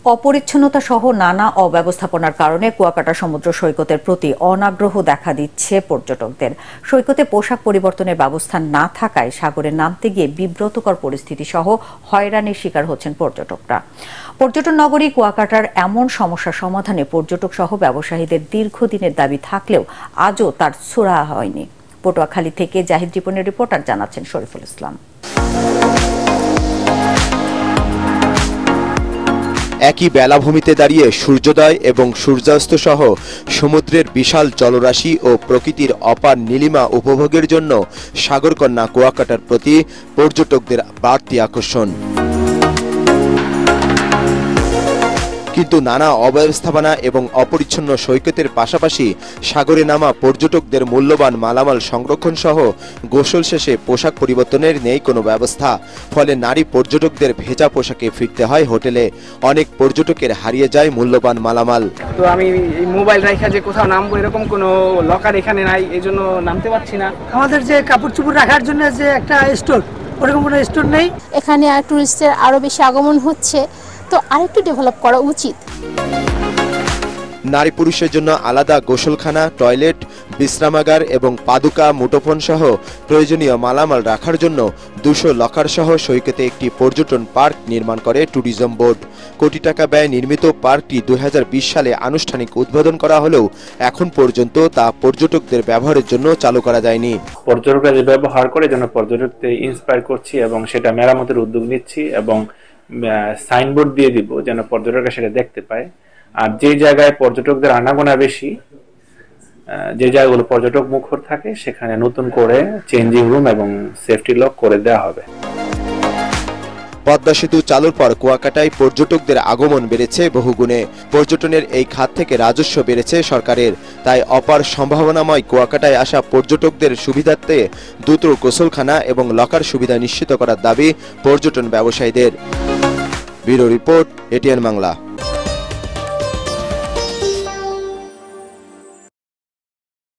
অপরিচ্ছন্নতা সহ নানা অব্যবস্থাপনার কারণে কুয়াকাটা সমুদ্র সৈকতের প্রতি অনাগ্রহ দেখা দিচ্ছে পর্যটকদের। সৈকতে পোশাক পরিবর্তনের ব্যবস্থা না থাকায় সাগরে নামতে গিয়ে বিব্রতকর পরিস্থিতি সহ হয়রানির শিকার হচ্ছেন পর্যটকরা। পর্যটন নগরী কুয়াকাটার এমন সমস্যা সমাধানে পর্যটক সহ ব্যবসায়ীদের দীর্ঘদিনের দাবি থাকলেও আজও তার সুরাহা হয়নি। পটুয়াখালী থেকে জাহিদ রিপনের রিপোর্টার জানাচ্ছেন শরীফুল ইসলাম। একই বেলাভূমিতে দাঁড়িয়ে সূর্যোদয় এবং সূর্যাস্ত সহ সমুদ্রের বিশাল জলরাশি ও প্রকৃতির অপার নীলিমা উপভোগের জন্য সাগরকন্যা কুয়াকাটার প্রতি পর্যটকদের বাড়তি আকর্ষণ। কিন্তু নানা অব্যবস্থাপনা এবং অপরিচ্ছন্ন সৈকতের পাশাপাশি সাগরে নামা পর্যটকদের মূল্যবান মালামাল সংরক্ষণ সহ গোসল শেষে পোশাক পরিবর্তনের নেই কোনো ব্যবস্থা। ফলে নারী পর্যটকদের ভেজা পোশাকে ফিরতে হয় হোটেলে। অনেক পর্যটকের হারিয়ে যায় মূল্যবান মালামাল। তো আমি মোবাইল রাখা যে কোথাও নামবো এরকম কোনো লকার এখানে নাই, এই জন্য নামতে পারছি না। আমাদের যে কাপড় চোপড় রাখার জন্য যে একটা স্টোর, ওরকম কোনো স্টোর নেই। এখানে টুরিস্টের আরো বেশি আগমন হচ্ছে, তো আরেকটু ডেভেলপ করা উচিত। নারী পুরুষের জন্য আলাদা গোসলখানা, টয়লেট, বিশ্রামাগার এবং পাদুকা, মুঠোফোন সহ প্রয়োজনীয় মালামাল রাখার জন্য 200 লকার সহ সৈকতে একটি পর্যটন পার্ক নির্মাণ করে ট্যুরিজম বোর্ড। কোটি টাকা ব্যয়ে নির্মিত পার্কটি 2020 সালে আনুষ্ঠানিক উদ্বোধন করা হলেও এখন পর্যন্ত তা পর্যটকদের ব্যবহারের জন্য চালু করা যায়নি। পর্যটকরা যে ব্যবহার করে যেন পর্যটকদের ইন্সপায়ার করছি এবং সেটা মেরামতের উদ্যোগ নিচ্ছি এবং সাইনবোর্ড দিয়ে দিব যেন পর্যটকরা সেটা দেখতে পায়। আর যে জায়গায় পর্যটকদের আনাগোনা বেশি, যে জায়গাগুলো পর্যটক মুখর থাকে, সেখানে নতুন করে চেঞ্জিং রুম এবং সেফটি লক করে দেওয়া হবে। পদ্মা সেতু চালুর পর কুয়াকাটায় পর্যটকদের আগমন বেড়েছে বহুগুণে। পর্যটনের এই খাত থেকে রাজস্ব বেড়েছে সরকারের। তাই অপার সম্ভাবনাময় কুয়াকাটায় আসা পর্যটকদের সুবিধার্থে দ্রুত গোসলখানা এবং লকার সুবিধা নিশ্চিত করার দাবি পর্যটন ব্যবসায়ীদের। Bureau report, ATN Bangla.